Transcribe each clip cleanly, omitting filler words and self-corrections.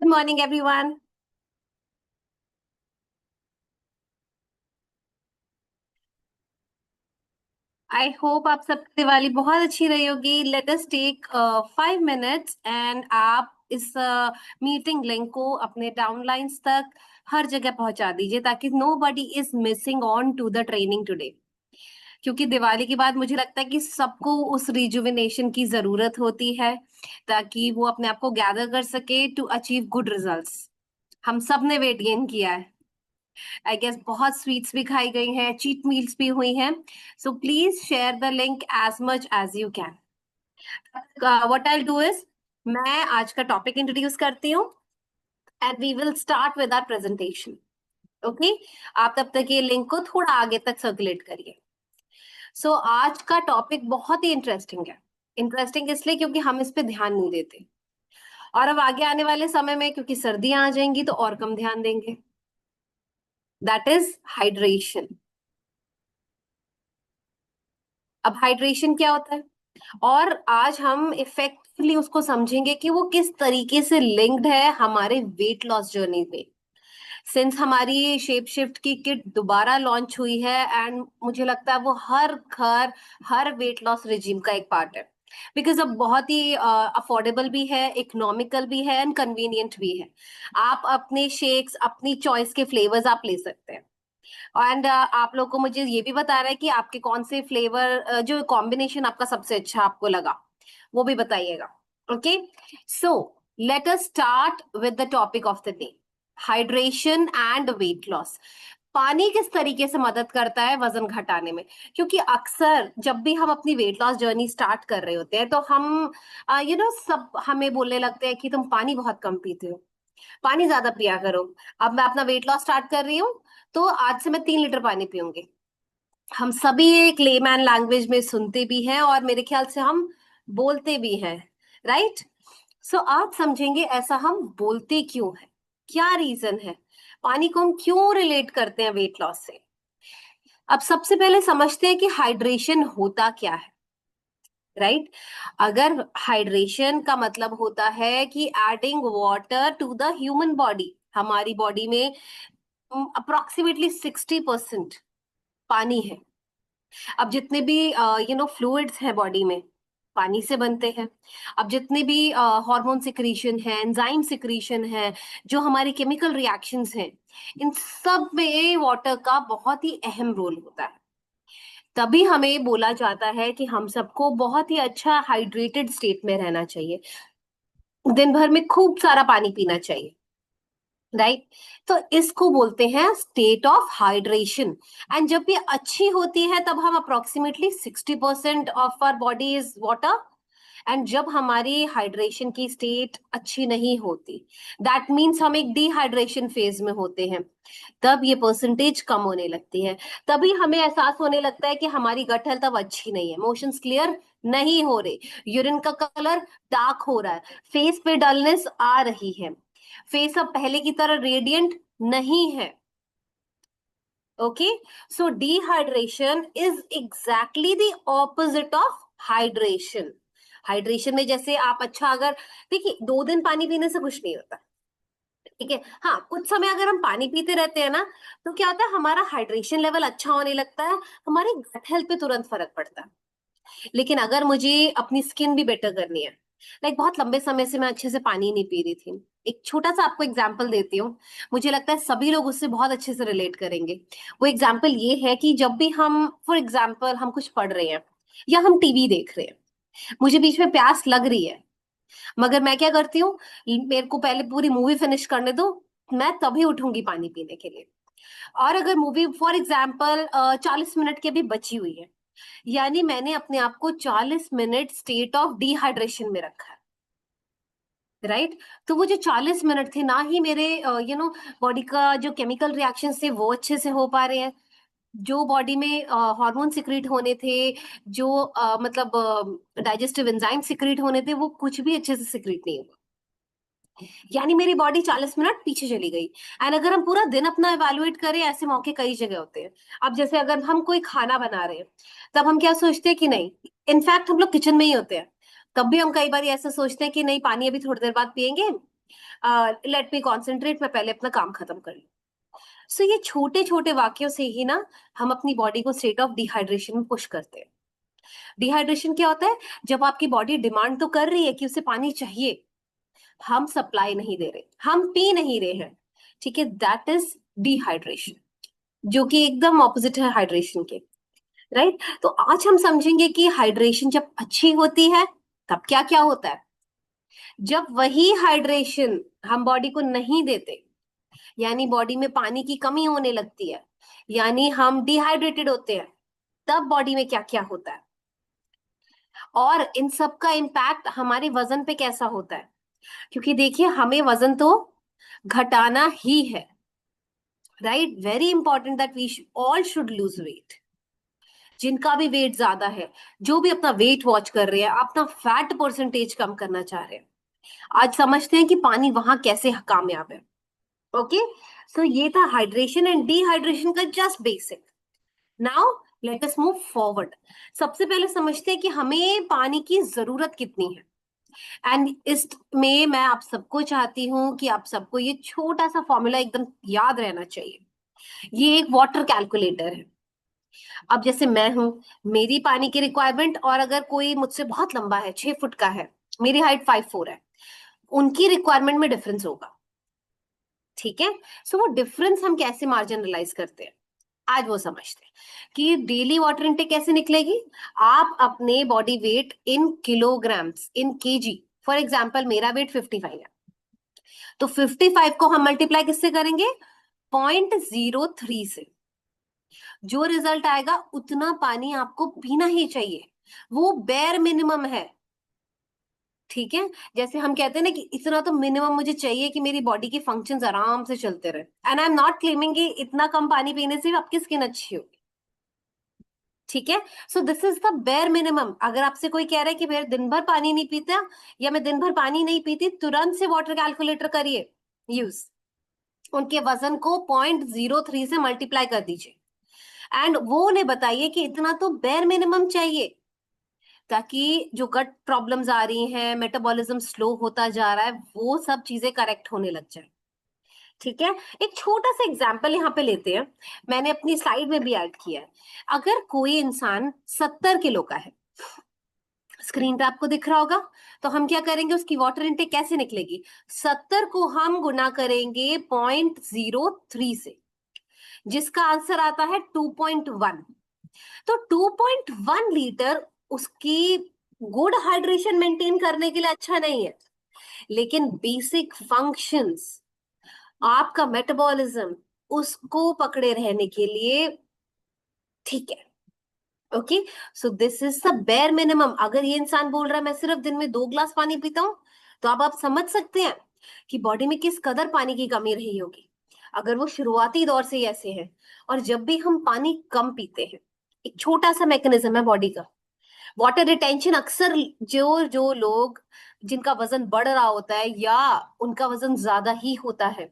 Good morning, everyone. I hope आप सब दिवाली बहुत अच्छी रही होगी. Let us take 5 minutes and आप इस मीटिंग लिंक को अपने डाउनलाइंस तक हर जगह पहुंचा दीजिए ताकि nobody is missing on to the training today. क्योंकि दिवाली के बाद मुझे लगता है कि सबको उस रिजुविनेशन की जरूरत होती है ताकि वो अपने आप को गैदर कर सके टू अचीव गुड रिजल्ट्स. हम सब ने वेट गेन किया है. आई गेस बहुत स्वीट्स भी खाई गई हैं, चीट मील्स भी हुई हैं. So please share the link as much as you can. What I do is मैं आज का टॉपिक इंट्रोड्यूस करती हूँ and we will start with our presentation. Okay. आप तब तक ये लिंक को थोड़ा आगे तक सर्कुलेट करिए. सो आज का टॉपिक बहुत ही इंटरेस्टिंग है. इंटरेस्टिंग इसलिए क्योंकि हम इस पे ध्यान नहीं देते, और अब आगे आने वाले समय में क्योंकि सर्दियां आ जाएंगी तो और कम ध्यान देंगे. That is hydration. अब हाइड्रेशन क्या होता है और आज हम इफेक्टिवली उसको समझेंगे कि वो किस तरीके से लिंक्ड है हमारे वेट लॉस जर्नी पे. सिंस हमारी शेप शिफ्ट की किट दोबारा लॉन्च हुई है एंड मुझे लगता है वो हर घर, हर वेट लॉस रिजीम का एक पार्ट है. बिकॉज अब बहुत ही अफोर्डेबल भी है, इकोनॉमिकल भी है एंड कन्वीनियंट भी है. आप अपने शेक्स, अपनी चॉइस के फ्लेवर्स आप ले सकते हैं. एंड आप लोग को मुझे ये भी बता रहा है कि आपके कौन से फ्लेवर, जो कॉम्बिनेशन आपका सबसे अच्छा आपको लगा, वो भी बताइएगा. Okay. So let us start with the topic of the day. Hydration and weight loss. पानी किस तरीके से मदद करता है वजन घटाने में? क्योंकि अक्सर जब भी हम अपनी वेट लॉस जर्नी स्टार्ट कर रहे होते हैं तो हम सब हमें बोलने लगते हैं कि तुम पानी बहुत कम पीते हो, पानी ज्यादा पिया करो. अब मैं अपना वेट लॉस स्टार्ट कर रही हूँ तो आज से मैं 3 लीटर पानी पीऊंगी. हम सभी एक लेमैन लैंग्वेज में सुनते भी हैं और मेरे ख्याल से हम बोलते भी हैं. राइट. सो आज समझेंगे ऐसा हम बोलते क्यों है, क्या रीजन है, पानी को हम क्यों रिलेट करते हैं वेट लॉस से. अब सबसे पहले समझते हैं कि हाइड्रेशन होता क्या है. राइट. अगर हाइड्रेशन का मतलब होता है कि adding water to the human body, हमारी बॉडी में अप्रोक्सीमेटली 60% पानी है. अब जितने भी फ्लूइड्स हैं बॉडी में पानी से बनते हैं. अब जितने भी हार्मोन सिक्रीशन है, एंजाइम सिक्रीशन है, जो हमारी केमिकल रिएक्शंस हैं, इन सब में वाटर का बहुत ही अहम रोल होता है. तभी हमें बोला जाता है कि हम सबको बहुत ही अच्छा हाइड्रेटेड स्टेट में रहना चाहिए, दिन भर में खूब सारा पानी पीना चाहिए. राइट. तो इसको बोलते हैं स्टेट ऑफ हाइड्रेशन. एंड जब ये अच्छी होती है तब हम approximately 60% of our body is water. And जब हमारी हाइड्रेशन की स्टेट अच्छी नहीं होती, दैट मीन्स हम एक डिहाइड्रेशन फेज में होते हैं, तब ये परसेंटेज कम होने लगती है. तभी हमें एहसास होने लगता है कि हमारी गट हेल्थ अब अच्छी नहीं है, मोशंस क्लियर नहीं हो रहे, यूरिन का कलर डार्क हो रहा है, फेस पे डलनेस आ रही है, फेस अब पहले की तरह रेडियंट नहीं है. Okay. So dehydration is exactly the opposite of hydration. Hydration में जैसे आप अच्छा, अगर देखिए 2 दिन पानी पीने से कुछ नहीं होता. ठीक है. हाँ, कुछ समय अगर हम पानी पीते रहते हैं ना तो क्या होता है, हमारा हाइड्रेशन लेवल अच्छा होने लगता है, हमारी गट हेल्थ पे तुरंत फर्क पड़ता है. लेकिन अगर मुझे अपनी स्किन भी बेटर करनी है, लाइक बहुत लंबे समय से मैं अच्छे से पानी नहीं पी रही थी, एक छोटा सा आपको एग्जाम्पल देती हूँ, मुझे लगता है सभी लोग उससे बहुत अच्छे से रिलेट करेंगे. वो एग्जाम्पल ये है कि जब भी हम, फॉर एग्जाम्पल, हम कुछ पढ़ रहे हैं या हम टीवी देख रहे हैं, मुझे बीच में प्यास लग रही है, मगर मैं क्या करती हूँ, मेरे को पहले पूरी मूवी फिनिश करने दो, मैं तभी उठूंगी पानी पीने के लिए. और अगर मूवी फॉर एग्जाम्पल 40 मिनट की अभी बची हुई है, यानी मैंने अपने आप को 40 मिनट स्टेट ऑफ डिहाइड्रेशन में रखा है. राइट. तो वो जो 40 मिनट थे ना ही मेरे बॉडी का जो केमिकल रिएक्शन थे वो अच्छे से हो पा रहे हैं, जो बॉडी में हार्मोन सिक्रीट होने थे, जो मतलब डाइजेस्टिव एंजाइम सिक्रीट होने थे, वो कुछ भी अच्छे से सिक्रीट नहीं हुआ. यानी मेरी बॉडी 40 मिनट पीछे चली गई. एंड अगर हम पूरा दिन अपना इवेलुएट करें, ऐसे मौके कई जगह होते हैं. अब जैसे अगर हम कोई खाना बना रहे हैं तब हम क्या सोचते हैं कि नहीं, इनफैक्ट हम लोग किचन में ही होते हैं, तब भी हम कई बार ऐसा सोचते हैं कि नहीं, पानी अभी थोड़ी देर बाद पियेंगे, लेट मी कॉन्सेंट्रेट, मैं पहले अपना काम खत्म कर लूं। सो ये छोटे छोटे वाक्यों से ही ना हम अपनी बॉडी को स्टेट ऑफ डिहाइड्रेशन में पुश करते हैं। डिहाइड्रेशन क्या होता है? जब आपकी बॉडी डिमांड तो कर रही है कि उसे पानी चाहिए, हम सप्लाई नहीं दे रहे, हम पी नहीं रहे हैं, ठीक है, दैट इज डिहाइड्रेशन, जो कि एकदम ऑपोजिट है हाइड्रेशन के। राइट? तो आज हम समझेंगे कि हाइड्रेशन जब अच्छी होती है तब क्या क्या होता है। जब वही हाइड्रेशन हम बॉडी को नहीं देते, यानी बॉडी में पानी की कमी होने लगती है, यानी हम डिहाइड्रेटेड होते हैं, तब बॉडी में क्या क्या होता है, और इन सब का इम्पैक्ट हमारे वजन पे कैसा होता है। क्योंकि देखिए, हमें वजन तो घटाना ही है, right? Very important that we all should lose weight. जिनका भी वेट ज्यादा है, जो भी अपना वेट वॉच कर रहे हैं, अपना फैट परसेंटेज कम करना चाह रहे हैं, आज समझते हैं कि पानी वहां कैसे कामयाब है। ओके, सो ये था हाइड्रेशन एंड डिहाइड्रेशन का just basic. Now let us move forward. सबसे पहले समझते हैं कि हमें पानी की जरूरत कितनी है। एंड इसमें मैं आप सबको चाहती हूँ कि आप सबको ये छोटा सा फॉर्मूला एकदम याद रहना चाहिए। ये एक वाटर कैलकुलेटर है। अब जैसे मैं हूं, मेरी पानी की रिक्वायरमेंट, और अगर कोई मुझसे बहुत लंबा है, 6 फुट का है, मेरी हाइट 5'4" है, उनकी रिक्वायरमेंट में डिफरेंस होगा। ठीक है? सो वो डिफरेंस हम कैसे मार्जिनलाइज करते हैं, आज वो समझते हैं कि डेली वाटर इनटेक कैसे निकलेगी। आप अपने body weight in kilograms, in KG, for example मेरा वेट 55 है, तो 55 को हम मल्टीप्लाई किससे करेंगे? 0.03 से। जो रिजल्ट आएगा उतना पानी आपको पीना ही चाहिए, वो बेयर मिनिमम है। ठीक है? जैसे हम कहते हैं ना कि इतना तो मिनिमम मुझे चाहिए कि मेरी बॉडी के फंक्शंस आराम से चलते रहे। And I am not claiming कि इतना कम पानी पीने से आपकी स्किन अच्छी होगी। ठीक है? So this is the bare minimum. अगर आपसे कोई कह रहा है कि मैं दिन भर पानी नहीं पीता, या मैं दिन भर पानी नहीं पीती, तुरंत से वाटर कैलकुलेटर करिए यूज, उनके वजन को 0.03 से मल्टीप्लाई कर दीजिए, एंड वो उन्हें बताइए कि इतना तो बेयर मिनिमम चाहिए, ताकि जो गट प्रॉब्लम्स आ रही हैं, मेटाबॉलिज्म स्लो होता जा रहा है, वो सब चीजें करेक्ट होने लग जाए। ठीक है? एक छोटा सा एग्जाम्पल यहाँ पे लेते हैं, मैंने अपनी स्लाइड में भी ऐड किया है। अगर कोई इंसान 70 किलो का है, स्क्रीन पे आपको दिख रहा होगा, तो हम क्या करेंगे, उसकी वाटर इनटेक कैसे निकलेगी? 70 को हम गुना करेंगे 0.03 से, जिसका आंसर आता है 2.1। तो 2.1 लीटर उसकी गुड हाइड्रेशन मेंटेन करने के लिए अच्छा नहीं है, लेकिन बेसिक फंक्शंस, आपका मेटाबॉलिज्म, उसको पकड़े रहने के लिए ठीक है। Okay, so this is the bare minimum. अगर ये इंसान बोल रहा है मैं सिर्फ दिन में 2 ग्लास पानी पीता हूं, तो अब आप समझ सकते हैं कि बॉडी में किस कदर पानी की कमी रही होगी, अगर वो शुरुआती दौर से ही ऐसे है। और जब भी हम पानी कम पीते हैं, एक छोटा सा मैकेनिज्म है बॉडी का, वाटर रिटेंशन। अक्सर जो जो लोग जिनका वजन बढ़ रहा होता है, या उनका वजन ज्यादा ही होता है,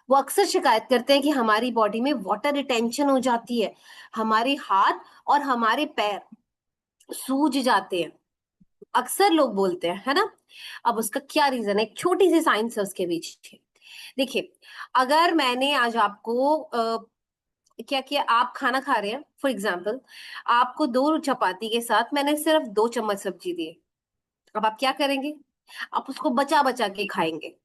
वो अक्सर शिकायत करते हैं कि हमारी बॉडी में वाटर रिटेंशन हो जाती है, हमारे हाथ और हमारे पैर सूज जाते हैं, अक्सर लोग बोलते हैं, है ना? अब उसका क्या रीजन है, एक छोटी सी साइंस है उसके पीछे। देखिए, अगर मैंने आज आपको क्या किया, आप खाना खा रहे हैं फॉर एग्जाम्पल, आपको 2 चपाती के साथ मैंने सिर्फ 2 चम्मच सब्जी दी, अब आप क्या करेंगे? आप उसको बचा बचा के खाएंगे,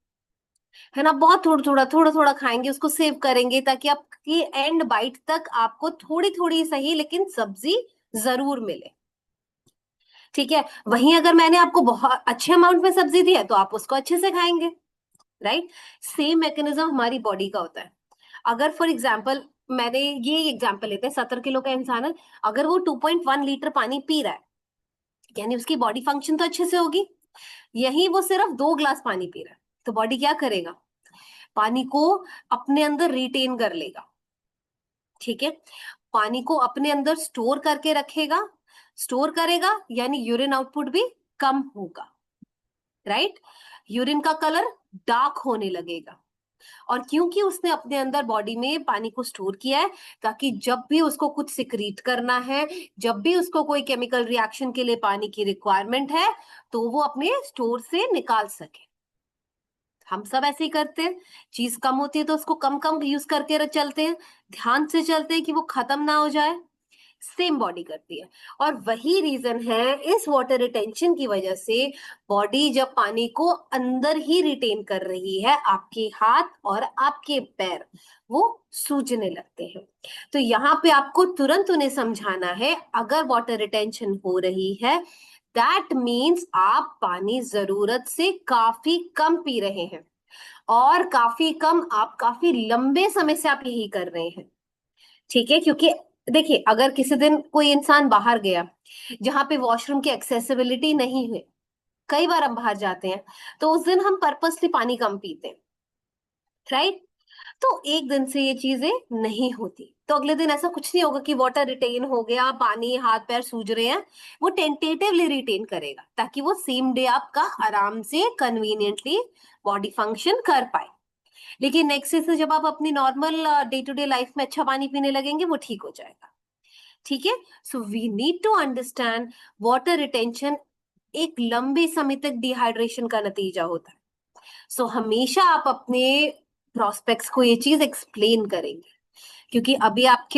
है ना? बहुत थोड़ा थोड़ा खाएंगे, उसको सेव करेंगे, ताकि आपकी एंड बाइट तक आपको थोड़ी थोड़ी सही लेकिन सब्जी जरूर मिले। ठीक है? वहीं अगर मैंने आपको बहुत अच्छे अमाउंट में सब्जी दी है, तो आप उसको अच्छे से खाएंगे। राइट? सेम मैकेनिज्म हमारी बॉडी का होता है। अगर फॉर एग्जाम्पल, मैंने ये एग्जाम्पल लेते हैं, 70 किलो का इंसान है, अगर वो 2.1 लीटर पानी पी रहा है, यानी उसकी बॉडी फंक्शन तो अच्छे से होगी। यही वो सिर्फ 2 ग्लास पानी पी रहा है, तो बॉडी क्या करेगा? पानी को अपने अंदर रिटेन कर लेगा। ठीक है? पानी को अपने अंदर स्टोर करके रखेगा, स्टोर करेगा, यानी यूरिन आउटपुट भी कम होगा। राइट? यूरिन का कलर डार्क होने लगेगा, और क्योंकि उसने अपने अंदर बॉडी में पानी को स्टोर किया है, ताकि जब भी उसको कुछ सिक्रीट करना है, जब भी उसको कोई केमिकल रिएक्शन के लिए पानी की रिक्वायरमेंट है, तो वो अपने स्टोर से निकाल सके। हम सब ऐसे ही करते हैं, चीज कम होती है तो उसको कम कम यूज करके चलते हैं, ध्यान से चलते हैं कि वो खत्म ना हो जाए। सेम बॉडी करती है। और वही रीजन है, इस वाटर रिटेंशन की वजह से बॉडी जब पानी को अंदर ही रिटेन कर रही है, आपके हाथ और आपके पैर वो सूजने लगते हैं। तो यहाँ पे आपको तुरंत उन्हें समझाना है, अगर वाटर रिटेंशन हो रही है दैट मीन्स आप पानी जरूरत से काफी कम पी रहे हैं, और काफी कम, आप काफी लंबे समय से आप यही कर रहे हैं। ठीक है, क्योंकि देखिए, अगर किसी दिन कोई इंसान बाहर गया जहां पे वॉशरूम की एक्सेसिबिलिटी नहीं है, कई बार हम बाहर जाते हैं, तो उस दिन हम पर्पसली पानी कम पीते हैं, राइट? तो एक दिन से ये चीजें नहीं होती, तो अगले दिन ऐसा कुछ नहीं होगा कि वाटर रिटेन हो गया, पानी हाथ पैर सूज रहे हैं। वो टेंटेटिवली रिटेन करेगा ताकि वो सेम डे आपका आराम से कन्वीनियंटली बॉडी फंक्शन कर पाए। लेकिन नेक्स्ट डे से जब आप अपनी normal day to day life में अच्छा पानी पीने लगेंगे, वो ठीक हो जाएगा। ठीक है। So we need to understand, water retention एक लंबे समय तक डिहाइड्रेशन का नतीजा होता है। सो हमेशा आप अपने प्रोस्पेक्ट्स को ये चीज एक्सप्लेन करेंगे, क्योंकि अभी आप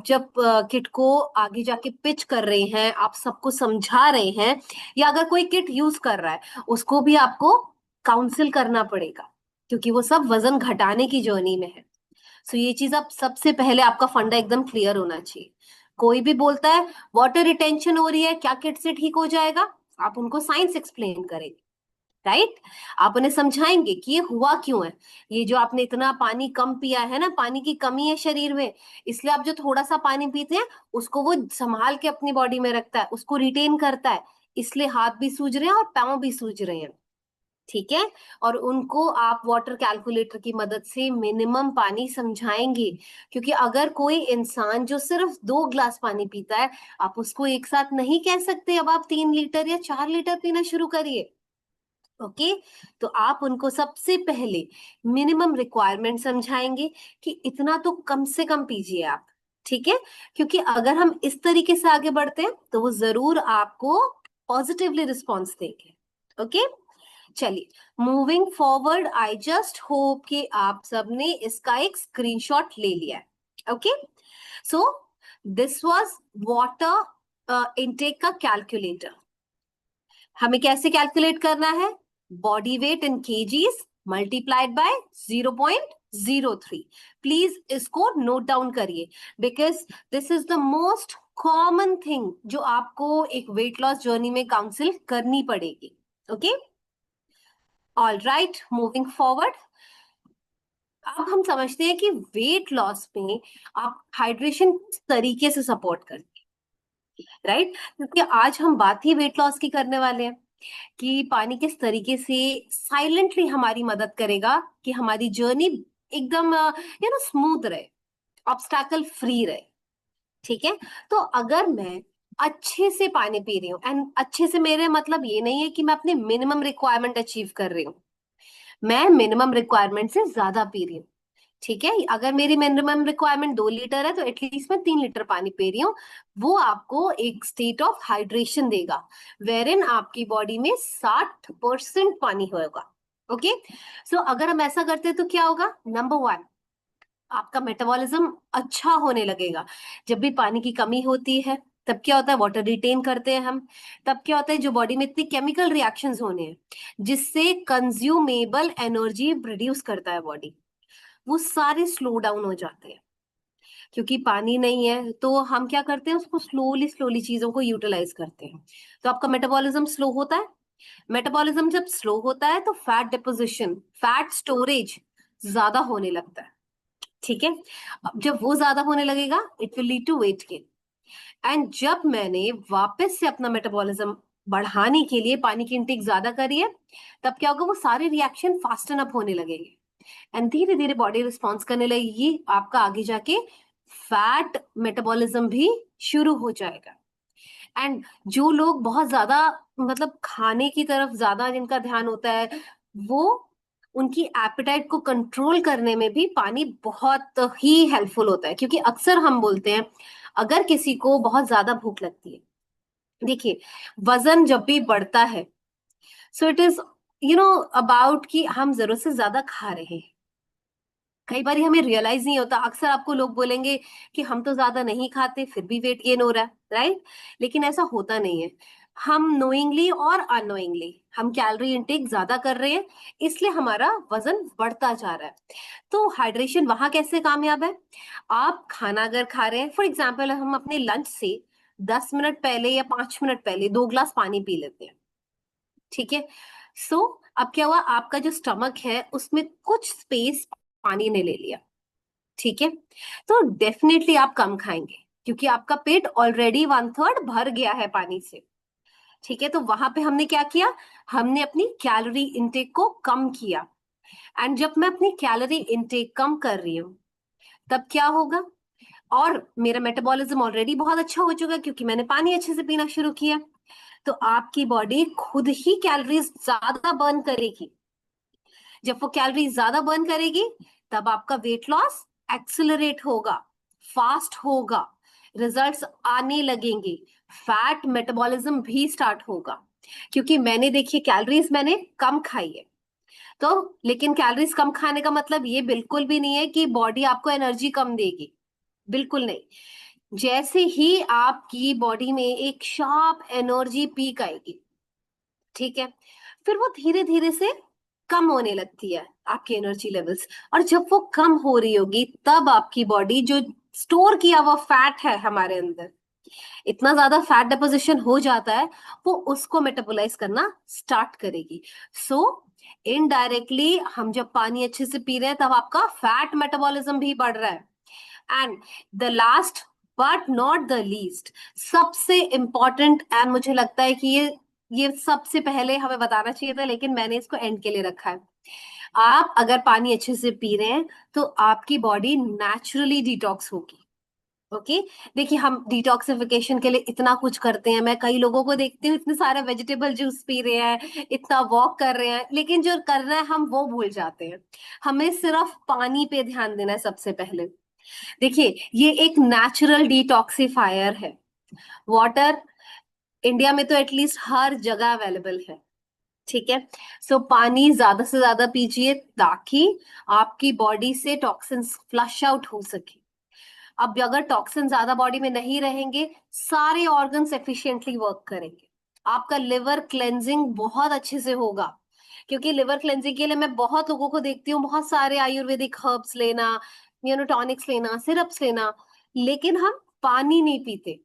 जब किट को आगे जाके पिच कर रहे हैं, आप सबको समझा रहे हैं, या अगर कोई किट यूज कर रहा है उसको भी आपको काउंसिल करना पड़ेगा, क्योंकि वो सब वजन घटाने की जर्नी में है। सो ये चीज आप सबसे पहले, आपका फंडा एकदम क्लियर होना चाहिए। कोई भी बोलता है वाटर रिटेंशन हो रही है, क्या किट से ठीक हो जाएगा, आप उनको साइंस एक्सप्लेन करेंगे, राइट? आप उन्हें समझाएंगे कि ये हुआ क्यों है। ये जो आपने इतना पानी कम पिया है ना, पानी की कमी है शरीर में, इसलिए आप जो थोड़ा सा पानी पीते हैं उसको वो संभाल के अपनी बॉडी में रखता है, उसको रिटेन करता है, इसलिए हाथ भी सूज रहे हैं और पाँव भी सूज रहे हैं। ठीक है। और उनको आप वाटर कैलकुलेटर की मदद से मिनिमम पानी समझाएंगे, क्योंकि अगर कोई इंसान जो सिर्फ 2 ग्लास पानी पीता है, आप उसको एक साथ नहीं कह सकते अब आप 3 लीटर या 4 लीटर पीना शुरू करिए। ओके। तो आप उनको सबसे पहले मिनिमम रिक्वायरमेंट समझाएंगे कि इतना तो कम से कम पीजिए आप। ठीक है। क्योंकि अगर हम इस तरीके से आगे बढ़ते हैं तो वो जरूर आपको पॉजिटिवली रिस्पॉन्स देंगे। ओके। चलिए, moving forward, I just hope कि आप सबने इसका एक स्क्रीनशॉट ले लिया है। Okay. So this was water intake का कैलकुलेटर। हमें कैसे कैलकुलेट करना है? Body weight in KGs multiplied by 0.03। Please इसको नोट डाउन करिए, because this is the most common thing जो आपको एक वेट लॉस जर्नी में काउंसिल करनी पड़ेगी। Okay. All right, moving forward, अब हम समझते हैं कि वेट लॉस में आप हाइड्रेशन किस तरीके से सपोर्ट करते हैं, राइट? क्योंकि आज हम बात ही वेट लॉस की करने वाले हैं कि पानी किस तरीके से साइलेंटली हमारी मदद करेगा कि हमारी जर्नी एकदम स्मूथ रहे, ऑब्स्टैकल फ्री रहे। ठीक है। तो अगर मैं अच्छे से पानी पी रही हूँ, एंड अच्छे से मेरे मतलब ये नहीं है कि मैं अपनी मिनिमम रिक्वायरमेंट अचीव कर रही हूँ, मैं मिनिमम रिक्वायरमेंट से ज्यादा पी रही हूँ। ठीक है। अगर मेरी मिनिमम रिक्वायरमेंट 2 लीटर है तो एटलीस्ट मैं 3 लीटर पानी पी रही हूँ। वो आपको एक स्टेट ऑफ हाइड्रेशन देगा, वेर आपकी बॉडी में 60% पानी होगा। ओके। सो अगर हम ऐसा करते हैं तो क्या होगा? नंबर वन, आपका मेटाबॉलिज्म अच्छा होने लगेगा। जब भी पानी की कमी होती है तब क्या होता है? वाटर रिटेन करते हैं हम। तब क्या होता है? जो बॉडी में इतनी केमिकल रिएक्शंस होने हैं जिससे कंज्यूमेबल एनर्जी प्रोड्यूस करता है बॉडी, वो सारे स्लो डाउन हो जाते हैं। क्योंकि पानी नहीं है तो हम क्या करते हैं? उसको स्लोली स्लोली चीजों को यूटिलाइज करते हैं, तो आपका मेटाबॉलिज्म स्लो होता है। मेटाबॉलिज्म जब स्लो होता है तो फैट डिपोजिशन, फैट स्टोरेज ज्यादा होने लगता है। ठीक है। अब जब वो ज्यादा होने लगेगा, it will lead to weight gain. And जब मैंने वापस से अपना मेटाबॉलिज्म बढ़ाने के लिए पानी की इंटेक ज्यादा करी है, तब क्या होगा? वो सारे रिएक्शन फास्टन अप होने लगेंगे, एंड धीरे धीरे बॉडी रिस्पॉन्स करने लगेगी, आपका आगे जाके फैट मेटाबॉलिज्म भी शुरू हो जाएगा। एंड जो लोग बहुत ज्यादा मतलब खाने की तरफ ज्यादा जिनका ध्यान होता है, वो उनकी एपेटाइट को कंट्रोल करने में भी पानी बहुत ही हेल्पफुल होता है। क्योंकि अक्सर हम बोलते हैं, अगर किसी को बहुत ज्यादा भूख लगती है, देखिए, वजन जब भी बढ़ता है, सो इट इज अबाउट कि हम जरूरत से ज्यादा खा रहे हैं। कई बार हमें रियलाइज नहीं होता। अक्सर आपको लोग बोलेंगे कि हम तो ज्यादा नहीं खाते फिर भी वेट गेन हो रहा है, राइट? लेकिन ऐसा होता नहीं है। हम नोइंगली और अनोइंगली हम कैलोरी इनटेक ज्यादा कर रहे हैं, इसलिए हमारा वजन बढ़ता जा रहा है। तो हाइड्रेशन वहां कैसे कामयाब है? आप खाना अगर खा रहे हैं, फॉर एग्जाम्पल हम अपने लंच से 10 मिनट पहले या 5 मिनट पहले 2 ग्लास पानी पी लेते हैं, ठीक है? सो अब क्या हुआ, आपका जो स्टमक है उसमें कुछ स्पेस पानी ने ले लिया, ठीक है? तो डेफिनेटली आप कम खाएंगे, क्योंकि आपका पेट ऑलरेडी 1/3 भर गया है पानी से, ठीक है? तो वहां पे हमने क्या किया, हमने अपनी कैलोरी इनटेक को कम किया। एंड जब मैं अपनी कैलोरी इनटेक कम कर रही हूँ, तब क्या होगा? और मेरा मेटाबॉलिज्म ऑलरेडी बहुत अच्छा हो चुका है, क्योंकि मैंने पानी अच्छे से पीना शुरू किया। तो आपकी बॉडी खुद ही कैलोरीज ज्यादा बर्न करेगी। जब वो कैलोरी ज्यादा बर्न करेगी, तब आपका वेट लॉस एक्सिलरेट होगा, फास्ट होगा, रिजल्ट्स आने लगेंगे, फैट मेटाबॉलिज्म भी स्टार्ट होगा। क्योंकि मैंने देखिए कैलोरीज मैंने कम खाई है, तो लेकिन कैलोरीज कम खाने का मतलब ये बिल्कुल भी नहीं है कि बॉडी आपको एनर्जी कम देगी, बिल्कुल नहीं। जैसे ही आपकी बॉडी में एक शार्प एनर्जी पीक आएगी, ठीक है, फिर वो धीरे धीरे से कम होने लगती है आपकी एनर्जी लेवल्स। और जब वो कम हो रही होगी, तब आपकी बॉडी जो स्टोर किया हुआ फैट है हमारे अंदर, इतना ज्यादा फैट डिपोजिशन हो जाता है, वो उसको मेटाबोलाइज करना स्टार्ट करेगी। सो इनडायरेक्टली हम जब पानी अच्छे से पी रहे हैं, तब आपका फैट मेटाबॉलिज्म भी बढ़ रहा है। And the last but not the least, सबसे इंपॉर्टेंट, एंड मुझे लगता है कि ये सबसे पहले हमें बताना चाहिए था, लेकिन मैंने इसको एंड के लिए रखा है। आप अगर पानी अच्छे से पी रहे हैं, तो आपकी बॉडी नेचुरली डिटॉक्स होगी। ओके, देखिए हम डिटॉक्सिफिकेशन के लिए इतना कुछ करते हैं। मैं कई लोगों को देखती हूँ इतने सारे वेजिटेबल जूस पी रहे हैं, इतना वॉक कर रहे हैं, लेकिन जो कर रहे हैं हम वो भूल जाते हैं। हमें सिर्फ पानी पे ध्यान देना है सबसे पहले। देखिए ये एक नेचुरल डिटॉक्सिफायर है। वाटर इंडिया में तो एटलीस्ट हर जगह अवेलेबल है, ठीक है? सो पानी ज्यादा से ज्यादा पीजिए, ताकि आपकी बॉडी से टॉक्सिन्स फ्लश आउट हो सके। अब अगर टॉक्सिन ज्यादा बॉडी में नहीं रहेंगे, सारे ऑर्गन्स एफिशिएंटली वर्क करेंगे। आपका लिवर क्लेंजिंग बहुत अच्छे से होगा, क्योंकि लिवर क्लेंजिंग के लिए मैं बहुत लोगों को देखती हूँ बहुत सारे आयुर्वेदिक हर्ब्स लेना, टॉनिक्स लेना, सिरप्स लेना, लेकिन हम पानी नहीं पीते।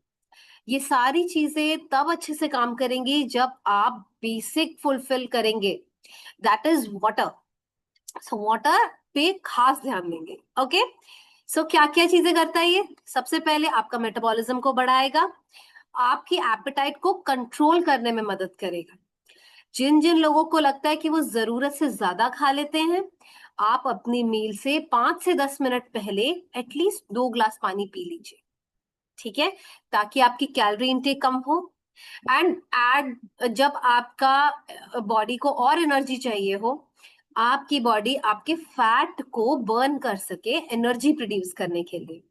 ये सारी चीजें तब अच्छे से काम करेंगी जब आप बेसिक फुलफिल करेंगे, that is water. So water पे खास ध्यान देंगे, ओके? सो क्या क्या चीजें करता है ये? सबसे पहले आपका मेटाबॉलिज्म को बढ़ाएगा, आपकी एपेटाइट को कंट्रोल करने में मदद करेगा। जिन जिन लोगों को लगता है कि वो जरूरत से ज्यादा खा लेते हैं, आप अपनी मील से 5 से 10 मिनट पहले एटलीस्ट 2 ग्लास पानी पी लीजिए, ठीक है? ताकि आपकी कैलोरी इनटेक कम हो। एंड एड जब आपका बॉडी को और एनर्जी चाहिए हो, आपकी बॉडी आपके फैट को बर्न कर सके एनर्जी प्रोड्यूस करने के लिए,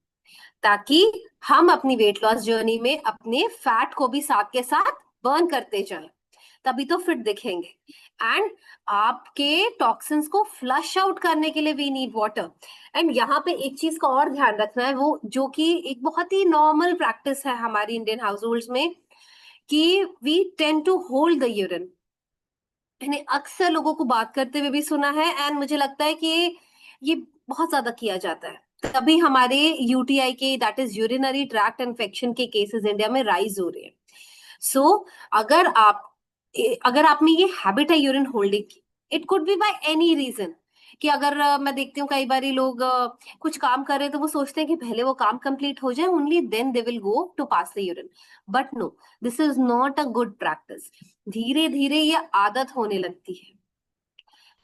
ताकि हम अपनी वेट लॉस जर्नी में अपने फैट को भी साथ के साथ बर्न करते जाएं, तभी तो फिट दिखेंगे। एंड आपके टॉक्सिन्स को फ्लश आउट करने के लिए वी नीड वाटर। एंड यहाँ पे एक चीज का और ध्यान रखना है, वो जो कि एक बहुत ही नॉर्मल प्रैक्टिस है हमारी इंडियन हाउस होल्ड्स में, कि we tend to hold the urine. मैंने अक्सर लोगों को बात करते हुए भी सुना है, एंड मुझे लगता है कि ये बहुत ज्यादा किया जाता है। तभी हमारे यूटीआई के, that is urinary tract infection के केसेस इंडिया में राइज हो रहे हैं। सो अगर आप अगर आप में ये हैबिट है यूरिन होल्डिंग की, it could be by any reason. कि अगर मैं देखती हूँ कई बार लोग कुछ काम कर रहे हैं, तो वो सोचते हैं कि पहले वो काम कंप्लीट हो जाए, only then they will go to pass the urine. But no, this is not a good practice. धीरे धीरे ये आदत होने लगती है,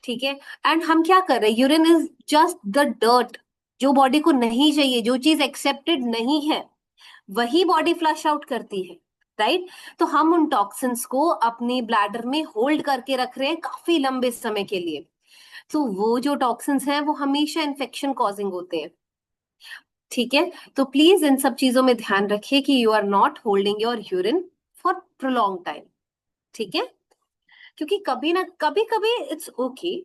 ठीक है? एंड हम क्या कर रहे हैं, urine is just the dirt, जो बॉडी को नहीं चाहिए, जो चीज एक्सेप्टेड नहीं है, वही बॉडी फ्लश आउट करती है, राइट? तो हम उन टॉक्सिन्स को अपनी ब्लैडर में होल्ड करके रख रहे हैं काफी लंबे समय के लिए। तो वो जो टॉक्सिन्स हैं, वो हमेशा इन्फेक्शन कॉजिंग होते हैं, ठीक है? तो प्लीज इन सब चीजों में ध्यान रखिए कि you are not holding your urine for prolong time, ठीक है? क्योंकि कभी ना कभी कभी इट्स ओके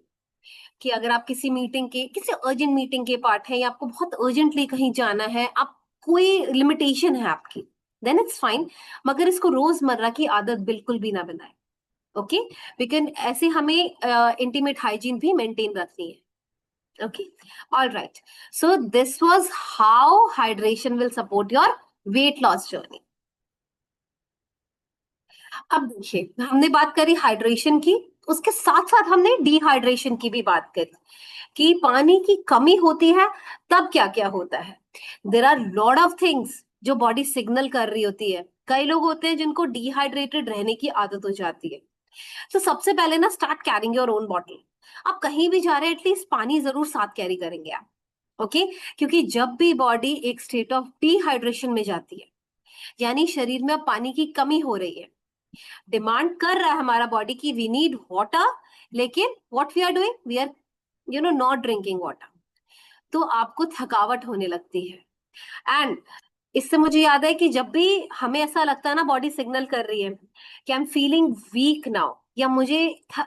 कि अगर आप किसी मीटिंग के, किसी अर्जेंट मीटिंग के पार्ट है, या आपको बहुत अर्जेंटली कहीं जाना है, आप कोई लिमिटेशन है आपकी, देन इट्स फाइन। मगर इसको रोजमर्रा की आदत बिल्कुल भी ना बनाए। ओके, लेकिन ऐसे हमें इंटीमेट हाइजीन भी मेंटेन रखनी है। Okay, all right. So this was how hydration will support your weight loss journey. अब देखिए, हमने बात करी हाइड्रेशन की, उसके साथ साथ हमने डिहाइड्रेशन की भी बात करी कि पानी की कमी होती है तब क्या क्या होता है। There are lot of things जो बॉडी सिग्नल कर रही होती है। कई लोग होते हैं जिनको डिहाइड्रेटेड रहने की आदत हो जाती है। तो सबसे पहले ना, start carrying your own bottle. आप कहीं भी जा रहे हैं, एटलीस्ट पानी जरूर साथ कैरी करेंगे आप। ओके, क्योंकि जब भी बॉडी एक स्टेट ऑफ डिहाइड्रेशन में जाती है, यानी शरीर में अब पानी की कमी हो रही है, डिमांड कर रहा है हमारा बॉडी की वी नीड वाटर, लेकिन what we are doing, we are not drinking water, तो आपको थकावट होने लगती है। एंड इससे मुझे याद है कि जब भी हमें ऐसा लगता है ना, बॉडी सिग्नल कर रही है कि I am feeling weak now, या मुझे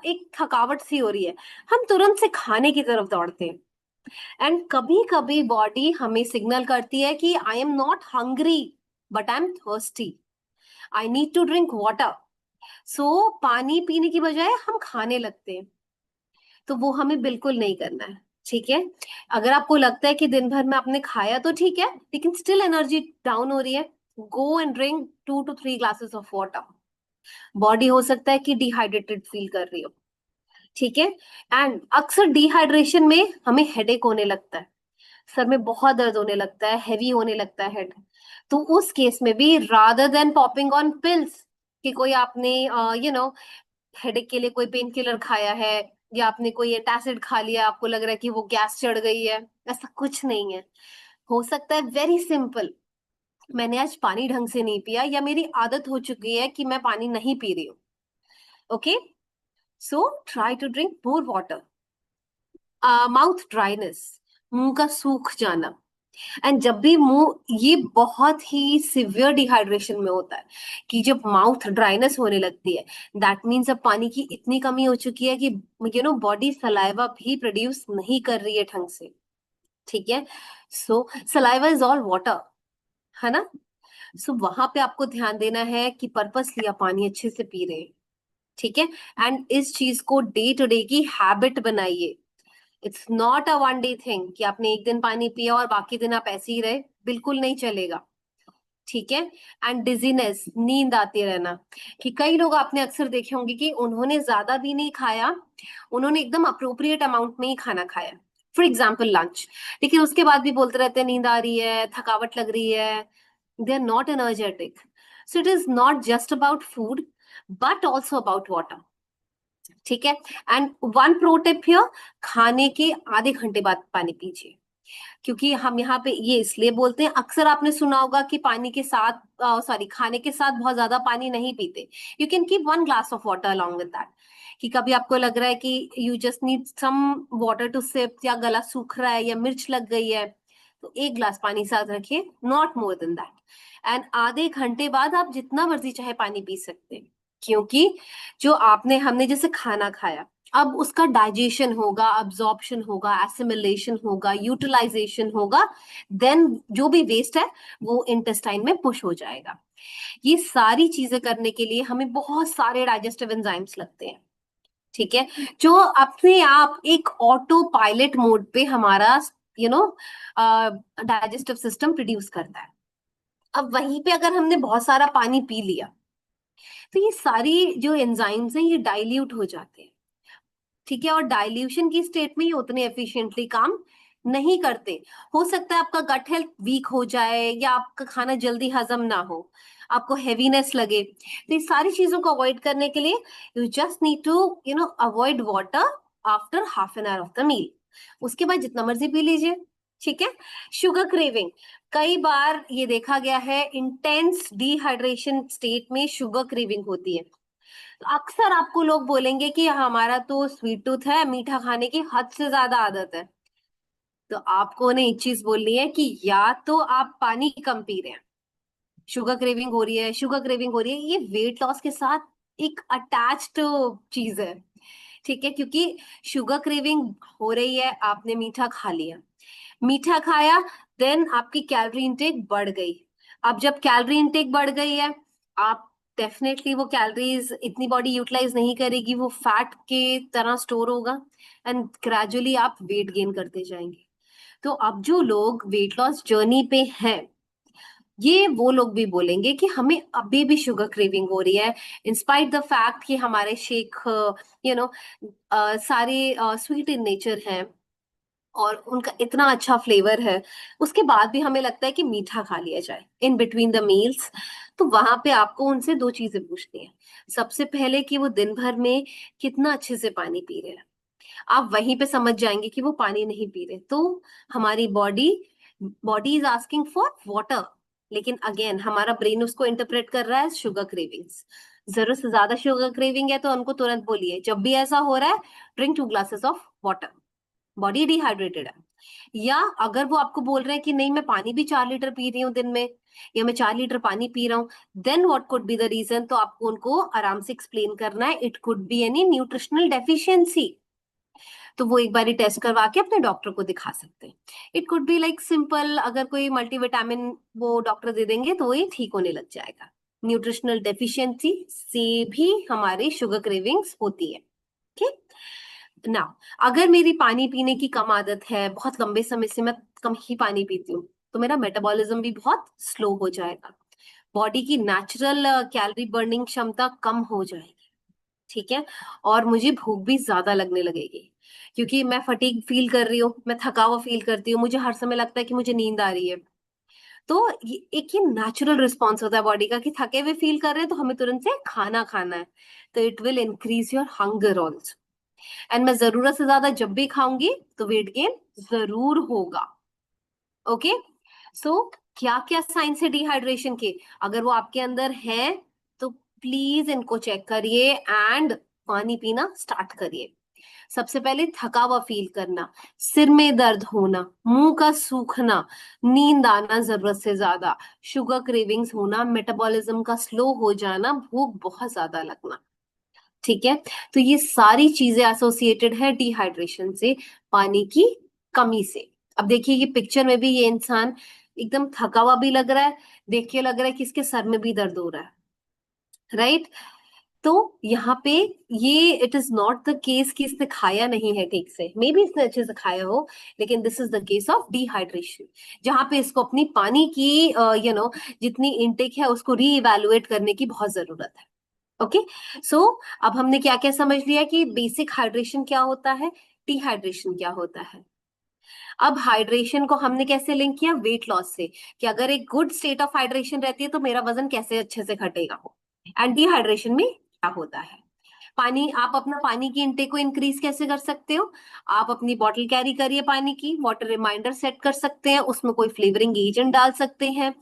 एक थकावट सी हो रही है, हम तुरंत से खाने की तरफ दौड़ते हैं। एंड कभी कभी बॉडी हमें सिग्नल करती है कि I am not hungry but I am thirsty, I need to drink water. So पानी पीने की बजाय हम खाने लगते हैं। तो वो हमें बिल्कुल नहीं करना है। ठीक है, अगर आपको लगता है कि दिन भर में आपने खाया तो ठीक है, लेकिन स्टिल एनर्जी डाउन हो रही है, go and drink 2 to 3 glasses of water. Body हो सकता है कि डिहाइड्रेटेड फील कर रही हो। ठीक है, एंड अक्सर डिहाइड्रेशन में हमें हेडेक होने लगता है, सर में बहुत दर्द होने लगता है, हैवी होने लगता है हेड। तो उस केस में भी rather than popping on pills, कि कोई आपने हेडेक के लिए कोई पेन किलर खाया है, या आपने कोई एंटासिड खा लिया, आपको लग रहा है कि वो गैस चढ़ गई है, ऐसा कुछ नहीं है। हो सकता है वेरी सिंपल, मैंने आज पानी ढंग से नहीं पिया, या मेरी आदत हो चुकी है कि मैं पानी नहीं पी रही हूँ। Okay, so try to drink more water. Mouth dryness, मुंह का सूख जाना, एंड जब भी मुंह, ये बहुत ही सिवियर डिहाइड्रेशन में होता है कि जब माउथ ड्राइनेस होने लगती है, दैट मीन्स अब पानी की इतनी कमी हो चुकी है कि बॉडी सलाइवा भी प्रोड्यूस नहीं कर रही है ढंग से। ठीक है, सो सलाइवा इज ऑल वाटर, है ना। सो वहां पे आपको ध्यान देना है कि पर्पसली आप पानी अच्छे से पी रहे हैं। ठीक है, एंड इस चीज को डे टू डे की हैबिट बनाइए। It's not a one day thing कि आपने एक दिन पानी पिया और बाकी दिन आप ऐसे ही रहे, बिल्कुल नहीं चलेगा। ठीक है, एंड डिजीनेस, नींद आती रहना, कि कई लोग आपने अक्सर देखे होंगे कि उन्होंने ज्यादा भी नहीं खाया, उन्होंने एकदम अप्रोप्रिएट अमाउंट में ही खाना खाया, फॉर एग्जाम्पल लंच, लेकिन उसके बाद भी बोलते रहते हैं नींद आ रही है, थकावट लग रही है, they are not energetic. So it is not just about food but also about water. ठीक है, and one pro tip here, खाने के आधे घंटे बाद पानी पीजिए। क्योंकि हम यहाँ पे ये इसलिए बोलते हैं, अक्सर आपने सुना होगा कि पानी के साथ, सॉरी, खाने के साथ बहुत ज्यादा पानी नहीं पीते। You can keep 1 glass of water along with that, कि कभी आपको लग रहा है कि you just need some water to sip, या गला सूख रहा है, या मिर्च लग गई है, तो 1 ग्लास पानी साथ रखिए, not more than that. And आधे घंटे बाद आप जितना मर्जी चाहे पानी पी सकते हैं, क्योंकि जो हमने जैसे खाना खाया, अब उसका डाइजेशन होगा, अब्जॉर्प्शन होगा, एसिमिलेशन होगा, यूटिलाइजेशन होगा, देन जो भी वेस्ट है वो इंटेस्टाइन में पुश हो जाएगा। ये सारी चीजें करने के लिए हमें बहुत सारे डाइजेस्टिव एंजाइम्स लगते हैं। ठीक है, जो अपने आप एक ऑटो पायलट मोड पे हमारा you know digestive system produce करता है। अब वहीं पे अगर हमने बहुत सारा पानी पी लिया, तो ये सारी जो एंजाइम्स हैं ये डाइल्यूट हो जाते हैं। ठीक है, और डाइल्यूशन की स्टेट में ये उतने एफिशिएंटली काम नहीं करते। हो सकता है आपका गट हेल्थ वीक हो जाए, या आपका खाना जल्दी हजम ना हो, आपको हेवीनेस लगे। तो ये सारी चीजों को अवॉइड करने के लिए you just need to avoid water after half an hour of the meal. उसके बाद जितना मर्जी पी लीजिए। ठीक है, शुगर क्रेविंग, कई बार ये देखा गया है इंटेंस डिहाइड्रेशन स्टेट में शुगर क्रेविंग होती है। अक्सर आपको लोग बोलेंगे कि हमारा तो स्वीट टूथ है, मीठा खाने की हद से ज्यादा आदत है। तो आपको उन्हें एक चीज बोलनी है कि या तो आप पानी कम पी रहे हैं, शुगर क्रेविंग हो रही है, शुगर क्रेविंग हो रही है, ये वेट लॉस के साथ एक अटैच्ड चीज है, ठीक है, क्योंकि शुगर क्रेविंग हो रही है, आपने मीठा खा लिया, मीठा खाया, देन आपकी कैलोरी इंटेक बढ़ गई। अब जब कैलोरी इंटेक बढ़ गई है, आप डेफिनेटली वो कैलोरीज इतनी बॉडी यूटिलाइज नहीं करेगी, वो फैट के तरह स्टोर होगा, एंड ग्रेजुअली आप वेट गेन करते जाएंगे। तो अब जो लोग वेट लॉस जर्नी पे हैं, ये वो लोग भी बोलेंगे कि हमें अभी भी शुगर क्रेविंग हो रही है, इंस्पाइट द फैक्ट कि हमारे शेक यू नो सारे स्वीट इन नेचर हैं और उनका इतना अच्छा फ्लेवर है, उसके बाद भी हमें लगता है कि मीठा खा लिया जाए इन बिटवीन द मील्स। तो वहां पे आपको उनसे दो चीजें पूछनी है। सबसे पहले कि वो दिन भर में कितना अच्छे से पानी पी रहे हैं। आप वहीं पे समझ जाएंगे कि वो पानी नहीं पी रहे, तो हमारी body body is asking for water, लेकिन अगेन हमारा ब्रेन उसको इंटरप्रेट कर रहा है शुगर क्रेविंग्स। जरूरत से ज्यादा शुगर क्रेविंग है तो उनको तुरंत बोलिए, जब भी ऐसा हो रहा है, drink 2 glasses of water, body dehydrated है। या अगर वो आपको बोल रहे हैं कि नहीं मैं पानी भी 4 लीटर पी रही हूँ दिन में, या मैं 4 लीटर पानी पी रहा हूँ, then what could be the reason, तो आपको उनको आराम से एक्सप्लेन करना है, it could be any nutritional deficiency. तो वो एक बार टेस्ट करवा के अपने डॉक्टर को दिखा सकते हैं। It could be like simple, अगर कोई मल्टीविटामिन वो डॉक्टर दे देंगे तो ये ठीक होने लग जाएगा। न्यूट्रिशनल डेफिशिएंसी से भी हमारी शुगर क्रेविंग्स होती है। ठीक ना, अगर मेरी पानी पीने की कम आदत है, बहुत लंबे समय से मैं कम ही पानी पीती हूँ, तो मेरा मेटाबॉलिज्म भी बहुत स्लो हो जाएगा, बॉडी की नेचुरल कैलोरी बर्निंग क्षमता कम हो जाएगी, ठीक है, और मुझे भूख भी ज्यादा लगने लगेगी, क्योंकि मैं फटीग फील कर रही हूँ, मैं थका हुआ फील करती हूँ, मुझे हर समय लगता है कि मुझे नींद आ रही है। तो ये नेचुरल रिस्पॉन्स होता है बॉडी का कि थके हुए फील कर रहे हैं तो हमें तुरंत से खाना खाना है। तो it will increase your hunger also, and मैं जरूरत से ज्यादा जब भी खाऊंगी तो वेट गेन जरूर होगा। ओके, सो क्या क्या साइंस है डिहाइड्रेशन के, अगर वो आपके अंदर है तो प्लीज इनको चेक करिए एंड पानी पीना स्टार्ट करिए। सबसे पहले थका हुआ फील करना, सिर में दर्द होना, मुंह का सूखना, नींद आना जरूरत से ज्यादा, शुगर क्रेविंग्स होना, मेटाबॉलिज्म का स्लो हो जाना, भूख बहुत ज्यादा लगना, ठीक है। तो ये सारी चीजें एसोसिएटेड है डिहाइड्रेशन से, पानी की कमी से। अब देखिए ये पिक्चर में भी ये इंसान एकदम थका हुआ भी लग रहा है, देख के लग रहा है कि इसके सर में भी दर्द हो रहा है, राइट। तो यहाँ पे ये it is not the case कि इसने खाया नहीं है ठीक से, मे बी इसने अच्छे से खाया हो, लेकिन this is the case of dehydration, जहाँ पे इसको अपनी पानी की जितनी इनटेक है उसको रीइवैल्यूएट करने की बहुत जरूरत है। ओके, सो अब हमने क्या क्या समझ लिया कि बेसिक हाइड्रेशन क्या होता है, डिहाइड्रेशन क्या होता है। अब हाइड्रेशन को हमने कैसे लिंक किया वेट लॉस से, कि अगर एक गुड स्टेट ऑफ हाइड्रेशन रहती है तो मेरा वजन कैसे अच्छे से घटेगा, एंड डिहाइड्रेशन में क्या होता है। पानी, आप अपना पानी की इंटेक को इंक्रीज कैसे कर सकते हो, आप अपनी बॉटल कैरी करिए पानी की, वाटर रिमाइंडर सेट कर सकते हैं, उसमें कोई फ्लेवरिंग एजेंट डाल सकते हैं,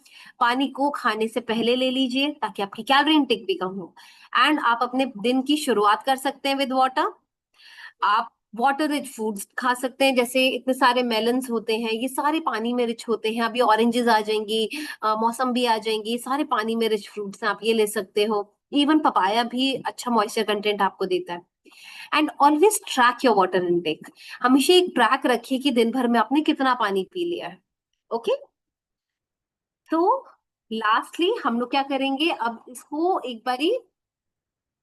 पानी को खाने से पहले ले लीजिए ताकि आपकी कैलोरी इंटेक भी कम हो, एंड आप अपने दिन की शुरुआत कर सकते हैं विद वाटर। आप वाटर रिच फूड्स खा सकते हैं, जैसे इतने सारे मेलन्स होते हैं, ये सारे पानी में रिच होते हैं, अभी ऑरेंजेस आ जाएंगी, मौसम भी आ जाएंगी, ये सारे पानी में रिच फ्रूट्स हैं, आप ये ले सकते हो। इवन पपाया भी अच्छा मॉइस्चर कंटेंट आपको देता है। And always track your water intake, हमेशा एक ट्रैक रखिए कि दिन भर में आपने कितना पानी पी लिया है। ओके, तो लास्टली हम लोग क्या करेंगे, अब इसको एक बारी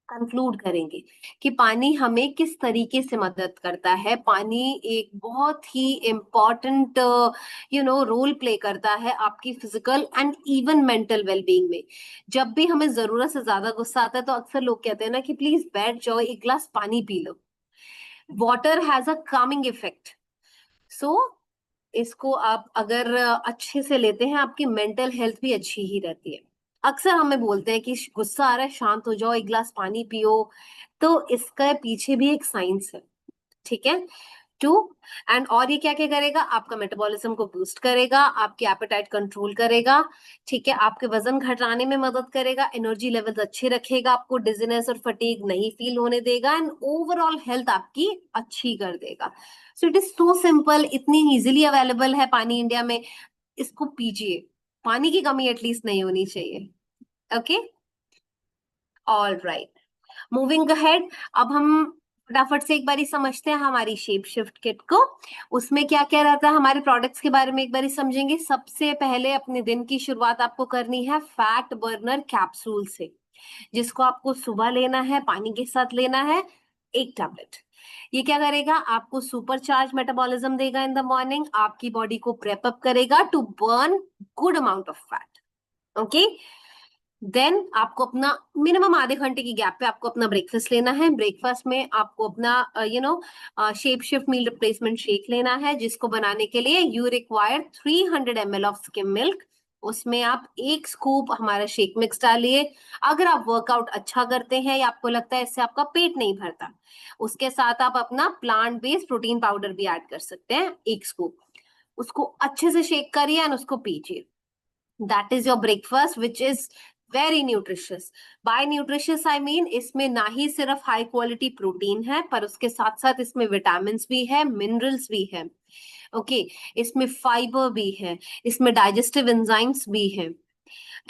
कंक्लूड करेंगे कि पानी हमें किस तरीके से मदद करता है। पानी एक बहुत ही इम्पॉर्टेंट रोल प्ले करता है आपकी physical and even mental wellbeing में। जब भी हमें जरूरत से ज्यादा गुस्सा आता है तो अक्सर लोग कहते हैं ना कि प्लीज बैठ जाओ, एक गिलास पानी पी लो, water has a calming effect. So इसको आप अगर अच्छे से लेते हैं, आपकी मेंटल हेल्थ भी अच्छी ही रहती है। अक्सर हमें बोलते हैं कि गुस्सा आ रहा है, शांत हो जाओ, एक गिलास पानी पियो, तो इसका पीछे भी एक साइंस है, ठीक है। टू, एंड और ये क्या क्या करेगा, आपका मेटाबॉलिज्म को बूस्ट करेगा, आपकी एपेटाइट कंट्रोल करेगा, ठीक है, आपके वजन घटाने में मदद करेगा, एनर्जी लेवल्स अच्छे रखेगा, आपको डिजीनेस और फटीग नहीं फील होने देगा, एंड ओवरऑल हेल्थ आपकी अच्छी कर देगा। सो इट इज सो सिंपल, इतनी इजीली अवेलेबल है पानी इंडिया में, इसको पीजिए, पानी की कमी एटलीस्ट नहीं होनी चाहिए। Okay, all right. Moving ahead, अब हम फटाफट से एक बारी समझते हैं हमारी शेप शिफ्ट किट को। उसमें क्या क्या रहता है, हमारे प्रोडक्ट्स के बारे में एक बारी समझेंगे। सबसे पहले अपने दिन की शुरुआत आपको करनी है फैट बर्नर कैप्सूल से, जिसको आपको सुबह लेना है, पानी के साथ लेना है, एक टैबलेट। ये क्या करेगा, आपको सुपर चार्ज मेटाबॉलिज्म देगा इन द मॉर्निंग, आपकी बॉडी को प्रेप अप करेगा to burn good amount of fat. Okay, then आपको अपना मिनिमम आधे घंटे की गैप पे आपको अपना ब्रेकफास्ट लेना है। ब्रेकफास्ट में आपको अपना shape shift meal replacement shake लेना है, जिसको बनाने के लिए you require 300 ml of skim milk. उसमें आप एक स्कूप हमारा शेक मिक्स डालिए। अगर आप वर्कआउट अच्छा करते हैं या आपको लगता है इससे आपका पेट नहीं भरता, उसके साथ आप अपना प्लांट बेस्ड प्रोटीन पाउडर भी ऐड कर सकते हैं, एक स्कूप। उसको अच्छे से शेक करिए एंड उसको पीजिए। That is your breakfast which is very nutritious. By nutritious I mean इसमें ना ही सिर्फ हाई क्वालिटी प्रोटीन है, पर उसके साथ साथ इसमें विटामिन भी है, मिनरल्स भी है। ओके, इसमें फाइबर भी है, इसमें डाइजेस्टिव एंजाइम्स भी है,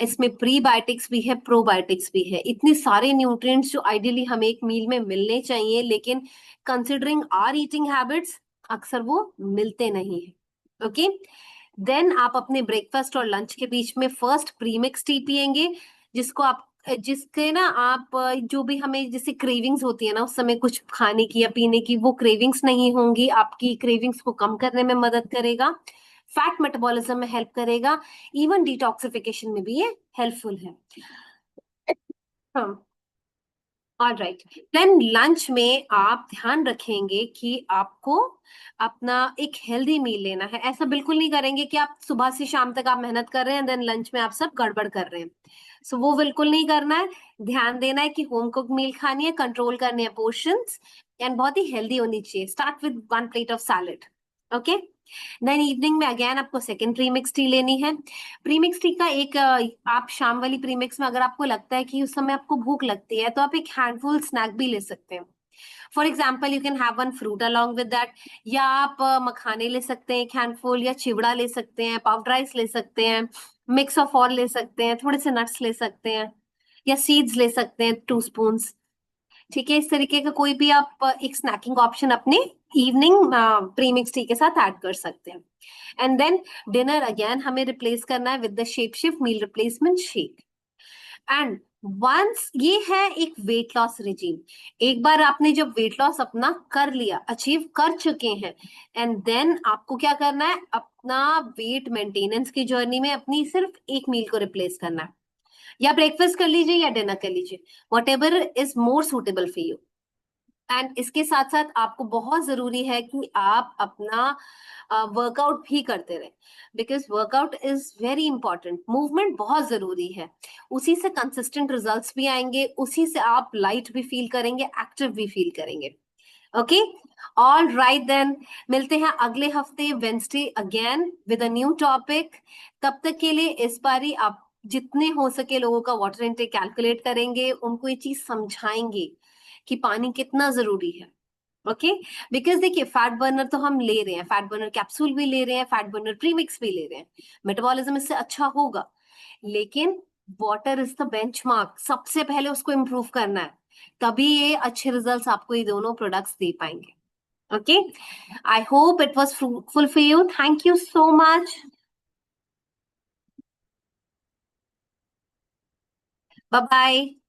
इसमें प्रीबायोटिक्स भी है, प्रोबायोटिक्स भी है। इतने सारे न्यूट्रिएंट्स जो आइडियली हमें एक मील में मिलने चाहिए, लेकिन कंसिडरिंग आवर ईटिंग हैबिट्स अक्सर वो मिलते नहीं है। ओके, देन आप अपने ब्रेकफास्ट और लंच के बीच में फर्स्ट प्रीमिक्स टी पियेंगे, जिसको आप जिसके ना आप जो भी हमें जैसे क्रेविंग्स होती है ना उस समय कुछ खाने की या पीने की, वो क्रेविंग्स नहीं होंगी। आपकी क्रेविंग्स को कम करने में मदद करेगा, फैट मेटाबॉलिज्म में हेल्प करेगा, इवन डिटॉक्सिफिकेशन में भी ये हेल्पफुल है। हाँ, ऑलराइट। देन लंच में आप ध्यान रखेंगे कि आपको अपना एक हेल्दी मील लेना है। ऐसा बिल्कुल नहीं करेंगे कि आप सुबह से शाम तक आप मेहनत कर रहे हैं, देन लंच में आप सब गड़बड़ कर रहे हैं। सो वो बिल्कुल नहीं करना है। ध्यान देना है कि होम कुक मील खानी है, कंट्रोल करने हैं पोर्शंस, एंड बहुत ही हेल्दी होनी चाहिए। Start with 1 plate of salad. Okay, then evening में अगेन आपको सेकेंड प्रीमिक्स टी लेनी है। प्रीमिक्स टी का एक आप शाम वाली प्रीमिक्स में अगर आपको लगता है कि उस समय आपको भूख लगती है, तो आप एक हैंडफुल स्नैक भी ले सकते हैं। For example you can have one fruit along with that, या आप मखाने ले सकते हैं एक हैंडफुल, या चिवड़ा ले सकते हैं, पाउडर राइस ले सकते हैं, मिक्स ऑफ ऑल ले सकते हैं, थोड़े से नट्स ले सकते हैं, या सीड्स ले सकते हैं 2 स्पून्स। ठीक है, इस तरीके का कोई भी आप एक स्नैकिंग ऑप्शन अपने इवनिंग प्रीमिक्स टी के साथ ऐड कर सकते हैं। एंड देन डिनर अगेन हमें रिप्लेस करना है with the shape shift meal replacement shake. And once ये है एक वेट लॉस रिजीम, एक बार आपने जब वेट लॉस अपना कर लिया, अचीव कर चुके हैं, एंड देन आपको क्या करना है, अपना वेट मेंटेनेंस की जर्नी में अपनी सिर्फ एक मील को रिप्लेस करना है। या ब्रेकफास्ट कर लीजिए या डिनर कर लीजिए, what ever is more suitable for you. And इसके साथ साथ आपको बहुत जरूरी है कि आप अपना वर्कआउट भी करते रहें, because workout is very important. Movement बहुत जरूरी है, उसी से कंसिस्टेंट रिजल्ट्स भी आएंगे, उसी से आप लाइट भी फील करेंगे, एक्टिव भी फील करेंगे। ओके, ऑल राइट देन, मिलते हैं अगले हफ्ते Wednesday again with a new topic. तब तक के लिए इस बारी आप जितने हो सके लोगों का वाटर इनटेक कैलकुलेट करेंगे, उनको ये चीज समझाएंगे कि पानी कितना जरूरी है। ओके, बिकॉज देखिए फैट बर्नर तो हम ले रहे हैं, फैट बर्नर कैप्सूल भी ले रहे हैं, फैट बर्नर प्रीमिक्स भी ले रहे हैं, मेटाबॉलिज्म इससे अच्छा होगा, लेकिन वाटर इज द बेंचमार्क। सबसे पहले उसको इम्प्रूव करना है, तभी ये अच्छे रिजल्ट्स आपको ये दोनों प्रोडक्ट्स दे पाएंगे। Okay, I hope it was fruitful for you. Thank you so much. Bye bye.